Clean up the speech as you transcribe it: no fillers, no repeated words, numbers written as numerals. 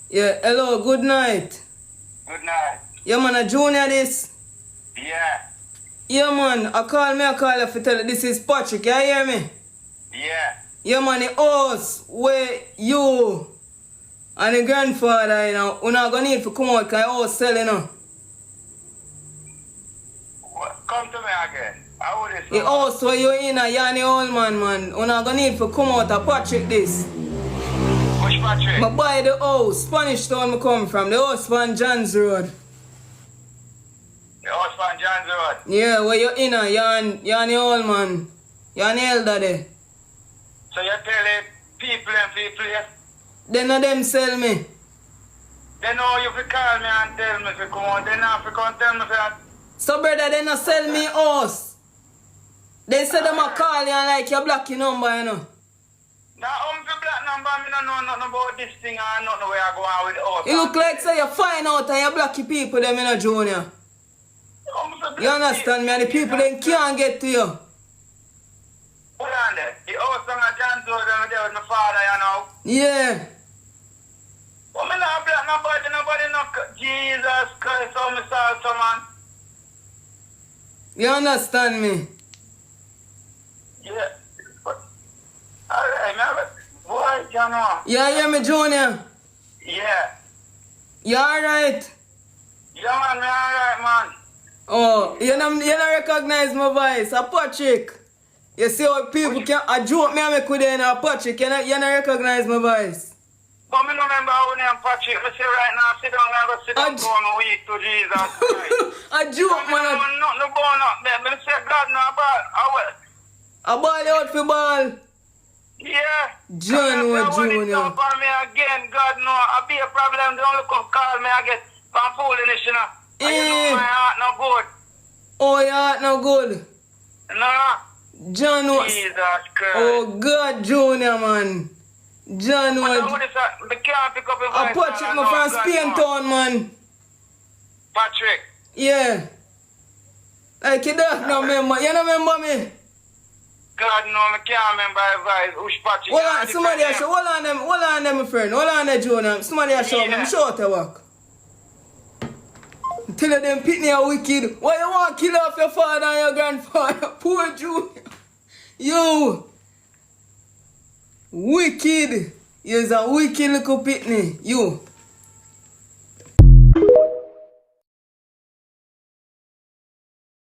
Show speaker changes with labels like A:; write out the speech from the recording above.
A: Yeah, hello, good night.
B: Good night.
A: Yeah, man, a junior this.
B: Yeah.
A: Yeah, man, I call you for tell you this is Patrick, you hear me?
B: Yeah.
A: Yeah, man, the house where you and the grandfather, you know, we're not gonna need to come out because the house selling, you know.
B: Come to me again. How would it
A: The house where you in, you and the old man, we're not gonna need to come out of Patrick this.
B: Which Patrick?
A: I buy the house, Spanish town I come from, the house on John's Road.
B: The house from John's Road?
A: Yeah, where you in, you and the old man, you and the elder there.
B: So you tell the people and people here?
A: Then them sell me.
B: They know you fi call me and tell me to come out. They not fi come tell me that.
A: So brother, they not sell me house. They say them a call you and like you block your number, you know.
B: Now, fi black number, me no know nothing about this thing and nothing where I go on with the house.
A: You look like say you find out and you block your people them, you know, Junior. You understand me? And the people them can't get to you.
B: Hold on there. The house on John's Road and there with my father, you know.
A: Yeah.
B: But me not black nobody no Jesus Christ, how me saw someone.
A: You understand me?
B: Yeah. Alright, man. Boy, you know.
A: You hear me, Junior?
B: Yeah.
A: You alright?
B: Yeah, man, me alright, man.
A: Oh, you don't recognize my voice. A Patrick. You see how people can a joke me and make with them, a Patrick. You don't recognize my voice.
B: But me no remember how name Patrick. Me say right now, sit down and go sit down for me week to Jesus Christ.
A: A joke, man.
B: I don't know nothing about up there. Me say God no ball.
A: A ball out for ball.
B: Yeah.
A: John what Junior.
B: For me again, God no. I be a problem. They only come call me again. I'm fooling, you know. And you know my heart no good.
A: Oh, your heart no good.
B: No.
A: John what?
B: Jesus Christ.
A: Oh God, Junior, man. John what?
B: Me can't pick up your
A: A
B: voice.
A: Patrick me from Spain town, man.
B: Patrick.
A: Yeah. Like you don't remember. You don't remember me?
B: God no, me can't remember your voice. Which Patrick?
A: Hold on, somebody a show. Hold on them, my friend. Hold on there, Junior. Somebody a show me. I'm sure to work. Tell you them pitney are wicked. Why you want to kill off your father and your grandfather? Poor Junior. You. Wicked. You're a wicked little pitney. You.